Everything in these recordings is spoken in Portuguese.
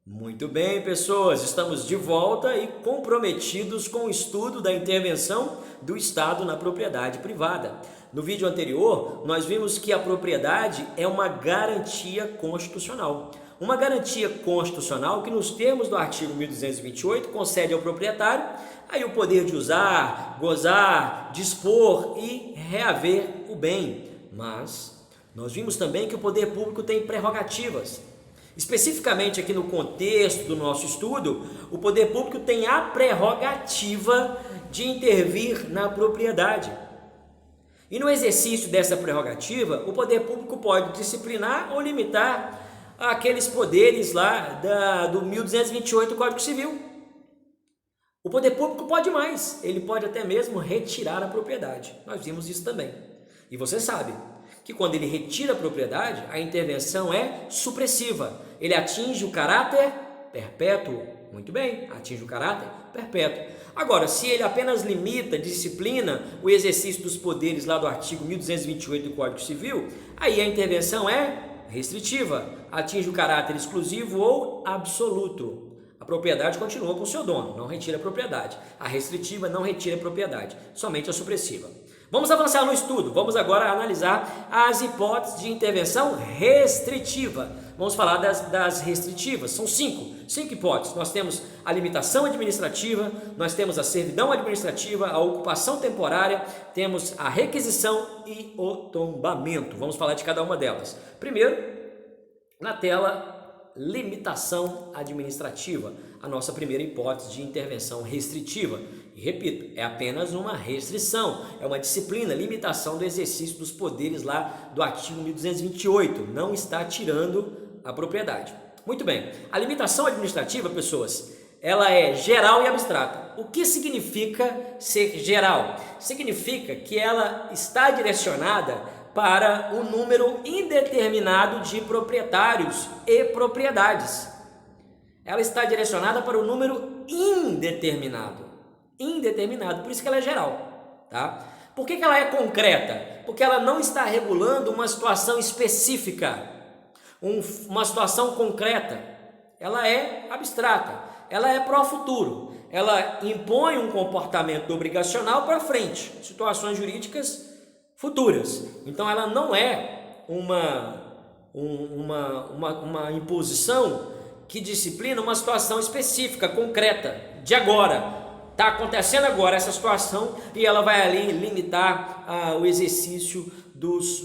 Muito bem, pessoas, estamos de volta e comprometidos com o estudo da intervenção do Estado na propriedade privada. No vídeo anterior, nós vimos que a propriedade é uma garantia constitucional. Uma garantia constitucional que, nos termos do artigo 1228, concede ao proprietário aí o poder de usar, gozar, dispor e reaver o bem. Mas nós vimos também que o poder público tem prerrogativas. Especificamente aqui no contexto do nosso estudo, o poder público tem a prerrogativa de intervir na propriedade. E no exercício dessa prerrogativa, o poder público pode disciplinar ou limitar aqueles poderes lá do 1228 do Código Civil. O poder público pode mais, ele pode até mesmo retirar a propriedade. Nós vimos isso também. E você sabe que quando ele retira a propriedade, a intervenção é supressiva. Ele atinge o caráter perpétuo. Muito bem, atinge o caráter perpétuo. Agora, se ele apenas limita, disciplina o exercício dos poderes lá do artigo 1228 do Código Civil, aí a intervenção é restritiva, atinge o caráter exclusivo ou absoluto. A propriedade continua com o seu dono, não retira a propriedade. A restritiva não retira a propriedade, somente a supressiva. Vamos avançar no estudo, vamos agora analisar as hipóteses de intervenção restritiva. Vamos falar das restritivas, são cinco hipóteses. Nós temos a limitação administrativa, nós temos a servidão administrativa, a ocupação temporária, temos a requisição e o tombamento. Vamos falar de cada uma delas. Primeiro, na tela, limitação administrativa, a nossa primeira hipótese de intervenção restritiva. E repito, é apenas uma restrição, é uma disciplina, limitação do exercício dos poderes lá do artigo 1228, não está tirando a propriedade. Muito bem, a limitação administrativa, pessoas, ela é geral e abstrata. O que significa ser geral? Significa que ela está direcionada para um número indeterminado de proprietários e propriedades. Ela está direcionada para o número indeterminado, por isso que ela é geral, tá? Por que ela é concreta? Porque ela não está regulando uma situação específica, uma situação concreta. Ela é abstrata, ela é para o futuro, ela impõe um comportamento obrigacional para frente, situações jurídicas futuras. Então ela não é uma imposição que disciplina uma situação específica, concreta, de agora. Está acontecendo agora essa situação e ela vai ali limitar o exercício dos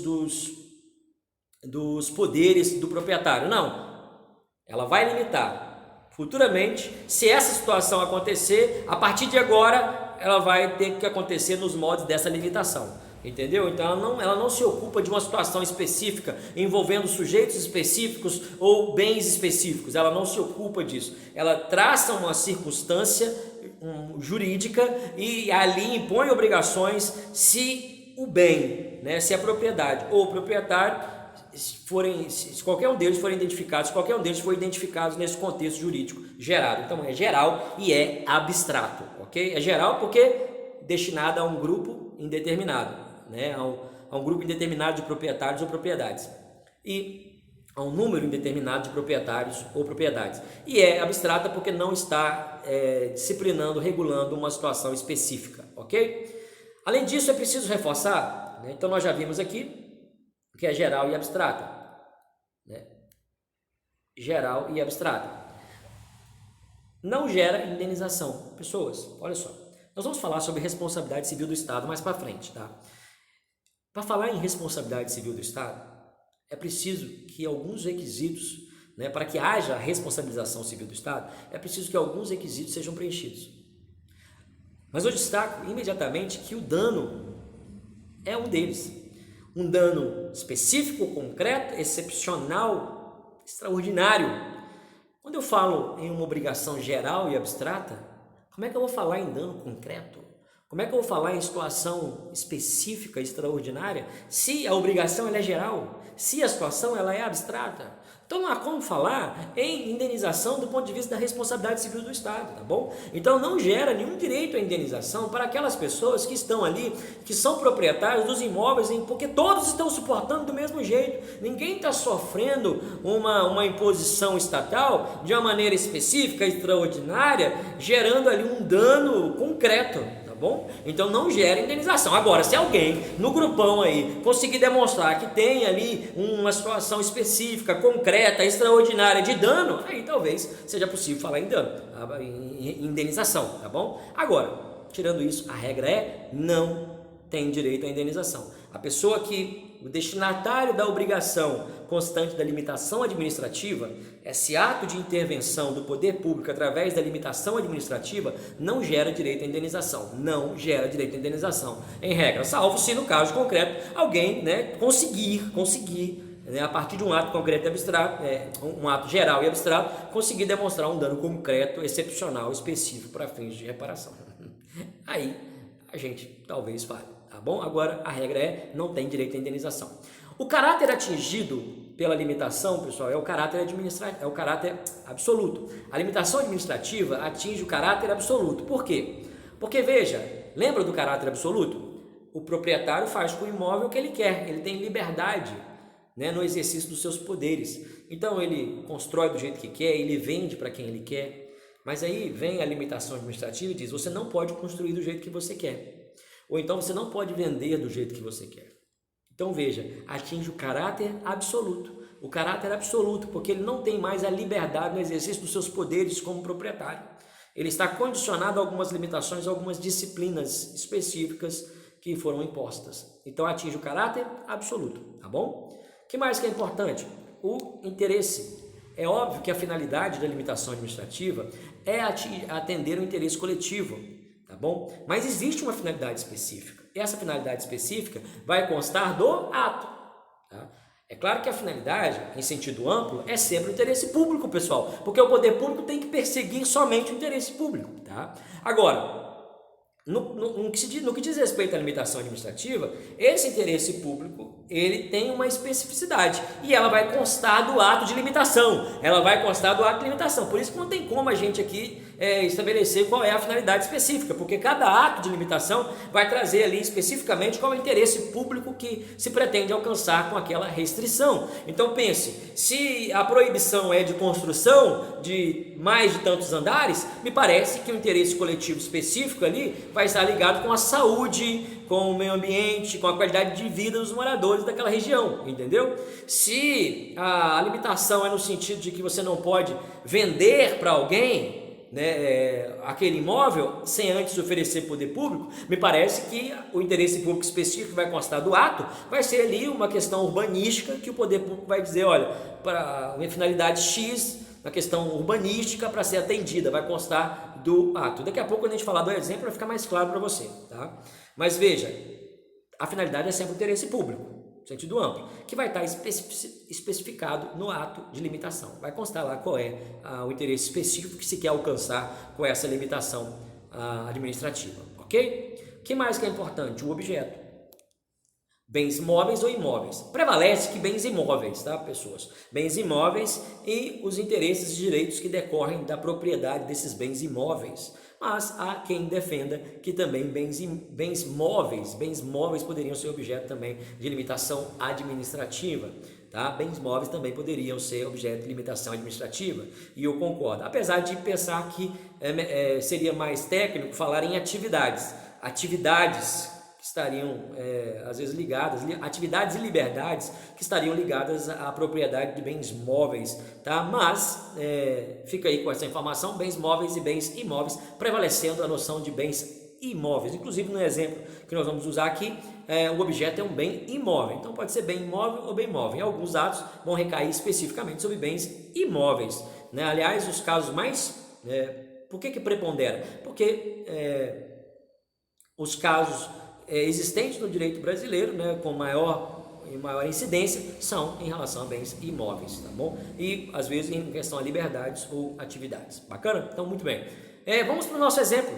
poderes do proprietário. Não, ela vai limitar futuramente. Se essa situação acontecer, a partir de agora, ela vai ter que acontecer nos moldes dessa limitação. Entendeu? Então ela não se ocupa de uma situação específica envolvendo sujeitos específicos ou bens específicos. Ela não se ocupa disso. Ela traça uma circunstância jurídica e ali impõe obrigações se o bem, né, se a propriedade ou o proprietário se qualquer um deles forem identificados, se qualquer um deles for identificado nesse contexto jurídico gerado. Então é geral e é abstrato, ok? É geral porque destinado a um grupo indeterminado, né, a um grupo indeterminado de proprietários ou propriedades e a um número indeterminado de proprietários ou propriedades. E é abstrata porque não está disciplinando, regulando uma situação específica, ok? Além disso, é preciso reforçar, né, então nós já vimos aqui que é geral e abstrata, né? Geral e abstrata. Não gera indenização. Pessoas, olha só, nós vamos falar sobre responsabilidade civil do Estado mais para frente, tá? Para falar em responsabilidade civil do Estado, é preciso que alguns requisitos, né, para que haja a responsabilização civil do Estado, é preciso que alguns requisitos sejam preenchidos. Mas eu destaco imediatamente que o dano é um deles. Um dano específico, concreto, excepcional, extraordinário. Quando eu falo em uma obrigação geral e abstrata, como é que eu vou falar em dano concreto? Como é que eu vou falar em situação específica, extraordinária, se a obrigação ela é geral, se a situação ela é abstrata? Então não há como falar em indenização do ponto de vista da responsabilidade civil do Estado, tá bom? Então não gera nenhum direito à indenização para aquelas pessoas que estão ali, que são proprietários dos imóveis, porque todos estão suportando do mesmo jeito. Ninguém está sofrendo uma imposição estatal de uma maneira específica, extraordinária, gerando ali um dano concreto. Bom? Então não gera indenização. Agora, se alguém no grupão aí conseguir demonstrar que tem ali uma situação específica, concreta, extraordinária de dano, aí talvez seja possível falar em dano, em indenização, tá bom? Agora, tirando isso, a regra é não tem direito à indenização. A pessoa o destinatário da obrigação constante da limitação administrativa, esse ato de intervenção do poder público através da limitação administrativa não gera direito à indenização, não gera direito à indenização, em regra, salvo se no caso concreto alguém, né, conseguir, né, a partir de um ato concreto e abstrato, um ato geral e abstrato, conseguir demonstrar um dano concreto, excepcional, específico para fins de reparação. Aí a gente talvez fale, tá bom? Agora a regra é não tem direito à indenização. O caráter atingido pela limitação, pessoal, é o caráter absoluto. A limitação administrativa atinge o caráter absoluto. Por quê? Porque, veja, lembra do caráter absoluto? O proprietário faz com o imóvel o que ele quer, ele tem liberdade, né, no exercício dos seus poderes. Então ele constrói do jeito que quer, ele vende para quem ele quer. Mas aí vem a limitação administrativa e diz: você não pode construir do jeito que você quer. Ou então você não pode vender do jeito que você quer. Então veja, atinge o caráter absoluto. O caráter absoluto, porque ele não tem mais a liberdade no exercício dos seus poderes como proprietário. Ele está condicionado a algumas limitações, a algumas disciplinas específicas que foram impostas. Então atinge o caráter absoluto, tá bom? O que mais que é importante? O interesse. É óbvio que a finalidade da limitação administrativa é atender o interesse coletivo, tá bom? Mas existe uma finalidade específica. Essa finalidade específica vai constar do ato, tá? É claro que a finalidade, em sentido amplo, é sempre o interesse público, pessoal, porque o poder público tem que perseguir somente o interesse público, tá? Agora, no que diz respeito à limitação administrativa, esse interesse público, ele tem uma especificidade e ela vai constar do ato de limitação, por isso que não tem como a gente aqui estabelecer qual é a finalidade específica, porque cada ato de limitação vai trazer ali especificamente qual é o interesse público que se pretende alcançar com aquela restrição. Então pense, se a proibição é de construção de mais de tantos andares, me parece que o interesse coletivo específico ali vai estar ligado com a saúde, com o meio ambiente, com a qualidade de vida dos moradores daquela região, entendeu? Se a limitação é no sentido de que você não pode vender para alguém, né, aquele imóvel sem antes oferecer poder público, me parece que o interesse público específico que vai constar do ato vai ser ali uma questão urbanística que o poder público vai dizer, olha, para uma finalidade X, uma questão urbanística para ser atendida, vai constar do ato. Daqui a pouco, quando a gente falar do exemplo, vai ficar mais claro para você, tá? Mas veja, a finalidade é sempre o interesse público, no sentido amplo, que vai estar especificado no ato de limitação. Vai constar lá qual é o interesse específico que se quer alcançar com essa limitação administrativa, ok? O que mais que é importante? O objeto. Bens móveis ou imóveis. Prevalece que bens imóveis, tá, pessoas? Bens imóveis e os interesses e direitos que decorrem da propriedade desses bens imóveis. Mas há quem defenda que também bens móveis poderiam ser objeto também de limitação administrativa, tá? Bens móveis também poderiam ser objeto de limitação administrativa, e eu concordo, apesar de pensar que seria mais técnico falar em atividades que estariam às vezes ligadas, atividades e liberdades que estariam ligadas à propriedade de bens móveis, tá? Mas fica aí com essa informação, bens móveis e bens imóveis, prevalecendo a noção de bens imóveis. Inclusive no exemplo que nós vamos usar aqui, o objeto é um bem imóvel, então pode ser bem imóvel ou bem móvel. Em alguns atos vão recair especificamente sobre bens imóveis, né? Aliás, os casos mais... por que prepondera? Porque os casos existentes no direito brasileiro, né, com maior incidência, são em relação a bens imóveis, tá bom? E às vezes em questão a liberdades ou atividades. Bacana? Então, muito bem. Vamos para o nosso exemplo.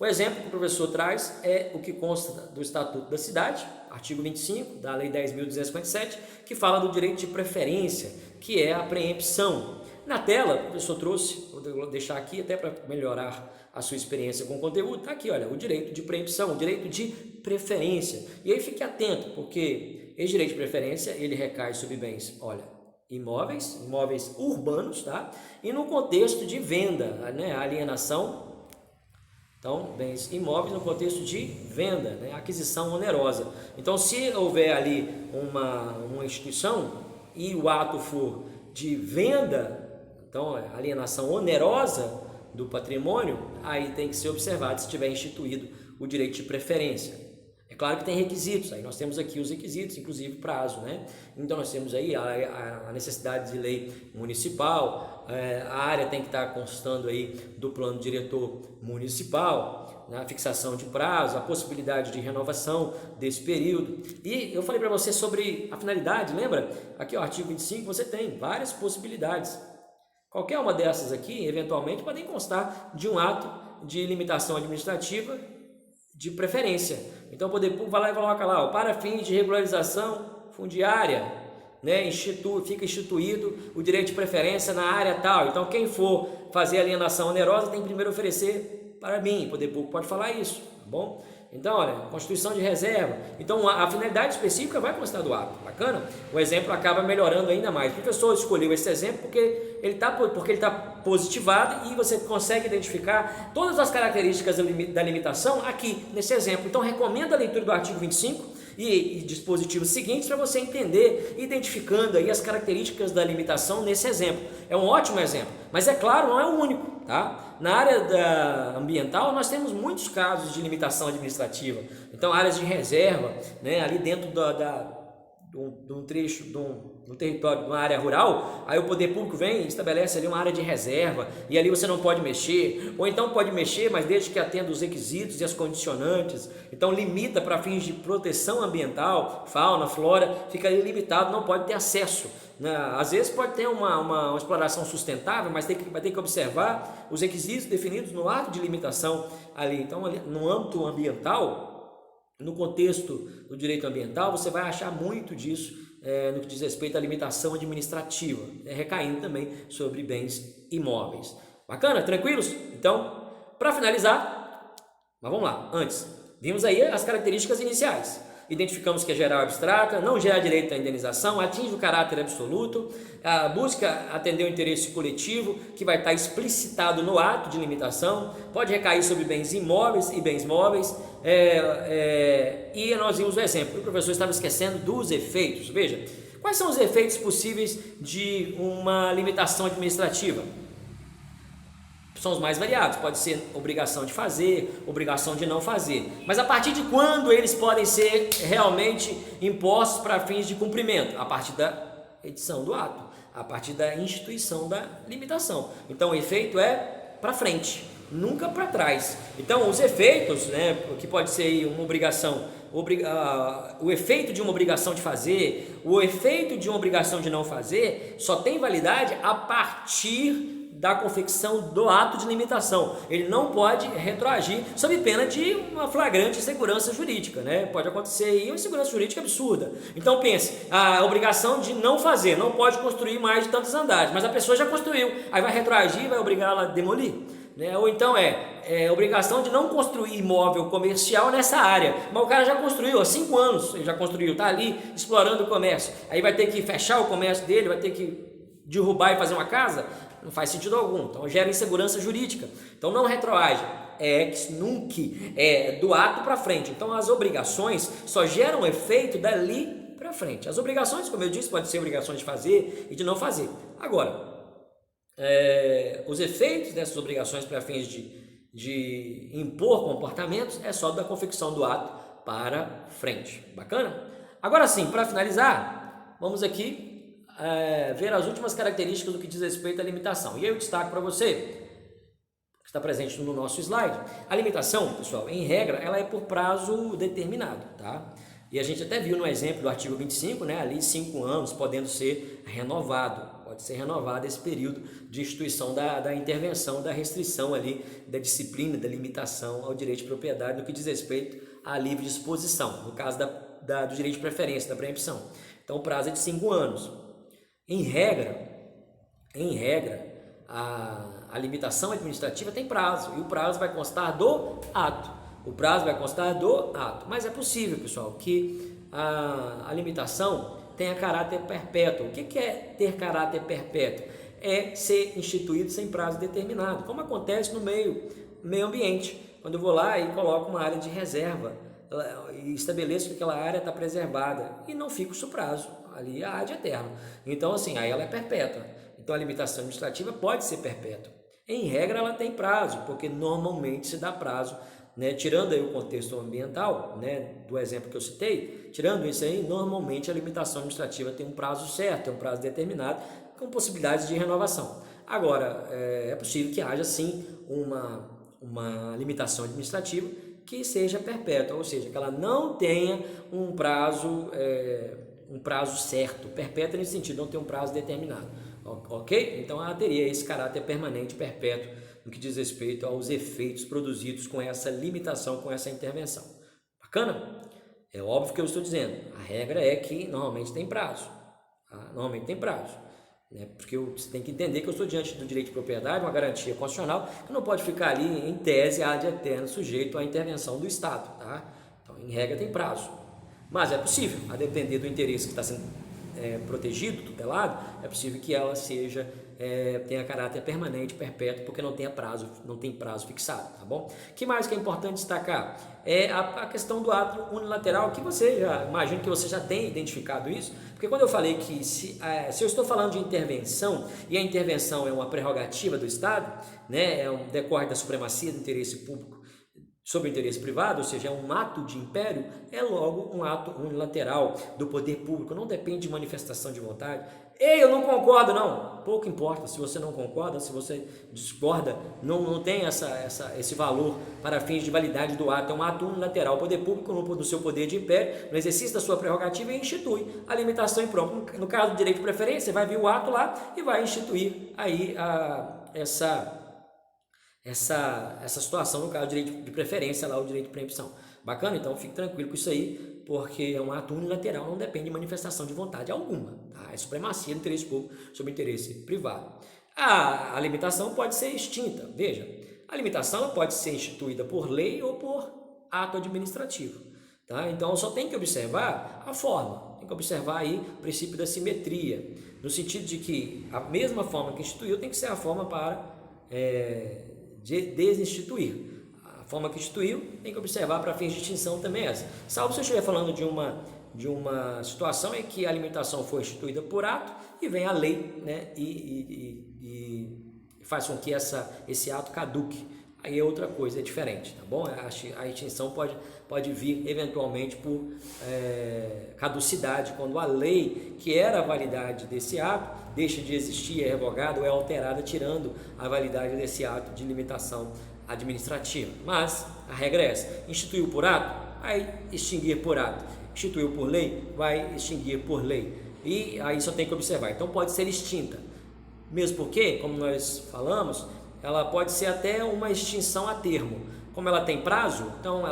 O exemplo que o professor traz é o que consta do Estatuto da Cidade, artigo 25 da Lei 10.257, que fala do direito de preferência, que é a preempção. Na tela, o professor trouxe, vou deixar aqui até para melhorar a sua experiência com o conteúdo, está aqui, olha, o direito de preempção, o direito de preferência. E aí fique atento, porque esse direito de preferência, ele recai sobre bens, olha, imóveis urbanos, tá? E no contexto de venda, né, alienação. Então, bens imóveis no contexto de venda, né? Aquisição onerosa. Então, se houver ali uma instituição e o ato for de venda, então alienação onerosa do patrimônio, aí tem que ser observado se tiver instituído o direito de preferência. É claro que tem requisitos, aí nós temos aqui os requisitos, inclusive prazo, né? Então nós temos aí a necessidade de lei municipal, a área tem que estar constando aí do plano diretor municipal, a fixação de prazo, a possibilidade de renovação desse período. E eu falei para você sobre a finalidade, lembra? Aqui, o artigo 25, você tem várias possibilidades. Qualquer uma dessas aqui, eventualmente, podem constar de um ato de limitação administrativa de preferência. Então o poder público vai lá e coloca lá, para fins de regularização fundiária, né, fica instituído o direito de preferência na área tal. Então quem for fazer alienação onerosa tem que primeiro oferecer para mim. O poder público pode falar isso, tá bom? Então, olha, constituição de reserva. Então, a finalidade específica vai constar do ato. Bacana? O exemplo acaba melhorando ainda mais. O professor escolheu esse exemplo porque ele está positivado e você consegue identificar todas as características da limitação aqui, nesse exemplo. Então, recomendo a leitura do artigo 25 e dispositivos seguintes para você entender, identificando aí as características da limitação nesse exemplo. É um ótimo exemplo, mas é claro, não é o único, tá? Na área ambiental, nós temos muitos casos de limitação administrativa. Então, áreas de reserva, né, ali dentro de um trecho, de um território, de uma área rural, aí o poder público vem e estabelece ali uma área de reserva, e ali você não pode mexer, ou então pode mexer, mas desde que atenda os requisitos e as condicionantes. Então limita para fins de proteção ambiental, fauna, flora, fica ali limitado, não pode ter acesso, né? Às vezes pode ter uma exploração sustentável, mas vai ter que observar os requisitos definidos no ato de limitação ali. Então, ali, no âmbito ambiental, no contexto do direito ambiental, você vai achar muito disso no que diz respeito à limitação administrativa, recaindo também sobre bens imóveis. Bacana? Tranquilos? Então, para finalizar, mas vamos lá, antes, vimos aí as características iniciais. Identificamos que é geral abstrata, não gera direito à indenização, atinge o caráter absoluto, busca atender o interesse coletivo, que vai estar explicitado no ato de limitação, pode recair sobre bens imóveis e bens móveis, e nós vimos o exemplo, o professor estava esquecendo dos efeitos. Veja, quais são os efeitos possíveis de uma limitação administrativa? São os mais variados, pode ser obrigação de fazer, obrigação de não fazer, mas a partir de quando eles podem ser realmente impostos para fins de cumprimento? A partir da edição do ato, a partir da instituição da limitação. Então o efeito é para frente, nunca para trás. Então os efeitos, né, que pode ser uma obrigação, o efeito de uma obrigação de fazer, o efeito de uma obrigação de não fazer, só tem validade a partir da confecção do ato de limitação. Ele não pode retroagir sob pena de uma flagrante insegurança jurídica, né? Pode acontecer aí uma insegurança jurídica absurda. Então pense, a obrigação de não fazer, não pode construir mais de tantos andares, mas a pessoa já construiu, aí vai retroagir, vai obrigá-la a demolir, né? Ou então obrigação de não construir imóvel comercial nessa área, mas o cara já construiu há 5 anos, ele já construiu, está ali explorando o comércio, aí vai ter que fechar o comércio dele, vai ter que derrubar e fazer uma casa? Não faz sentido algum, então gera insegurança jurídica. Então não retroage, é ex nunc, é do ato para frente. Então as obrigações só geram efeito dali para frente. As obrigações, como eu disse, podem ser obrigações de fazer e de não fazer. Agora, os efeitos dessas obrigações para fins de impor comportamentos é só da confecção do ato para frente. Bacana? Agora sim, para finalizar, vamos aqui ver as últimas características do que diz respeito à limitação. E aí eu destaco para você, que está presente no nosso slide, a limitação, pessoal, em regra, ela é por prazo determinado, tá? E a gente até viu no exemplo do artigo 25, né, ali 5 anos podendo ser renovado. pode ser renovado esse período de instituição da intervenção, da restrição ali, da disciplina, da limitação ao direito de propriedade no que diz respeito à livre disposição, no caso do direito de preferência, da preempção. Então o prazo é de 5 anos. Em regra, a limitação administrativa tem prazo, e o prazo vai constar do ato. Mas é possível, pessoal, que a limitação tenha caráter perpétuo. O que é ter caráter perpétuo? É ser instituído sem prazo determinado, como acontece no meio ambiente. Quando eu vou lá e coloco uma área de reserva e estabeleço que aquela área está preservada e não fico o prazo, ali a área eterna. Então, assim, aí ela é perpétua. Então, a limitação administrativa pode ser perpétua. Em regra, ela tem prazo, porque normalmente se dá prazo, né? Tirando aí o contexto ambiental, né, do exemplo que eu citei, tirando isso aí, normalmente a limitação administrativa tem um prazo certo, tem um prazo determinado, com possibilidades de renovação. Agora, é possível que haja sim uma limitação administrativa que seja perpétua, ou seja, que ela não tenha um prazo certo, perpétua nesse sentido, não tem um prazo determinado, ok? Então ela teria esse caráter permanente, perpétuo, no que diz respeito aos efeitos produzidos com essa limitação, com essa intervenção. Bacana? É óbvio que eu estou dizendo, a regra é que normalmente tem prazo, tá? Normalmente tem prazo, né? Porque você tem que entender que eu estou diante do direito de propriedade, uma garantia constitucional, que não pode ficar ali, em tese, ad eterno, sujeito à intervenção do Estado, tá? Então, em regra, tem prazo. Mas é possível, a depender do interesse que está sendo protegido, tutelado, é possível que ela tenha caráter permanente, perpétuo, porque não tem prazo fixado, tá bom? O que mais que é importante destacar? É a questão do ato unilateral, que imagino que você já tenha identificado isso, porque quando eu falei que se eu estou falando de intervenção, e a intervenção é uma prerrogativa do Estado, né, decorre da supremacia do interesse público sobre o interesse privado, ou seja, é um ato de império, é logo um ato unilateral do poder público, não depende de manifestação de vontade. Ei, eu não concordo, não. Pouco importa se você não concorda, se você discorda, não tem esse valor para fins de validade do ato. É um ato unilateral. O poder público, no seu poder de império, no exercício da sua prerrogativa, institui a limitação e pronto. No caso do direito de preferência, você vai vir o ato lá e vai instituir aí essa situação, no caso do direito de preferência, lá o direito de preempção. Bacana? Então fique tranquilo com isso aí, porque é um ato unilateral, não depende de manifestação de vontade alguma, tá? É supremacia do interesse público sobre o interesse privado. A limitação pode ser extinta. Veja, a limitação ela pode ser instituída por lei ou por ato administrativo, tá? Então só tem que observar a forma, tem que observar aí o princípio da simetria, no sentido de que a mesma forma que instituiu tem que ser a forma para desinstituir. A forma que instituiu tem que observar para fins de extinção também essa. Salvo se eu estiver falando de uma situação em que a limitação foi instituída por ato e vem a lei, né, e faz com que esse ato caduque. Aí é outra coisa, é diferente, tá bom? A extinção pode vir eventualmente por caducidade, quando a lei, que era a validade desse ato, deixa de existir, é revogada ou é alterada, tirando a validade desse ato de limitação administrativa. Mas a regra é essa: instituiu por ato, vai extinguir por ato; instituiu por lei, vai extinguir por lei. E aí só tem que observar. Então pode ser extinta, mesmo porque, como nós falamos, ela pode ser até uma extinção a termo. Como ela tem prazo, então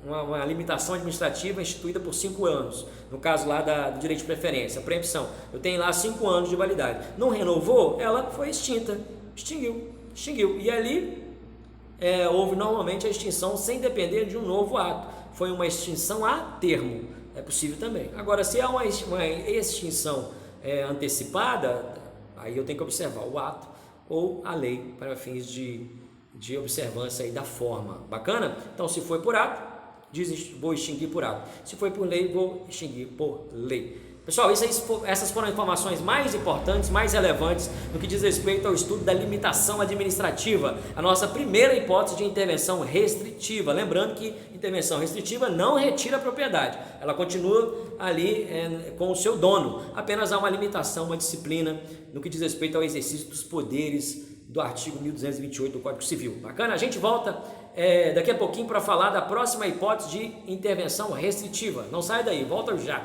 uma limitação administrativa instituída por 5 anos, no caso lá do direito de preferência, a preempção, eu tenho lá 5 anos de validade, não renovou, ela foi extinta, extinguiu, e ali houve normalmente a extinção sem depender de um novo ato, foi uma extinção a termo, é possível também. Agora, se há uma extinção antecipada, aí eu tenho que observar o ato ou a lei para fins de observância aí da forma. Bacana? Então, se foi por ato, vou extinguir por ato. Se foi por lei, vou extinguir por lei. Pessoal, essas foram as informações mais importantes, mais relevantes no que diz respeito ao estudo da limitação administrativa, a nossa primeira hipótese de intervenção restritiva. Lembrando que intervenção restritiva não retira a propriedade, ela continua ali com o seu dono, apenas há uma limitação, uma disciplina no que diz respeito ao exercício dos poderes do artigo 1228 do Código Civil. Bacana? A gente volta daqui a pouquinho para falar da próxima hipótese de intervenção restritiva. Não sai daí, volta já.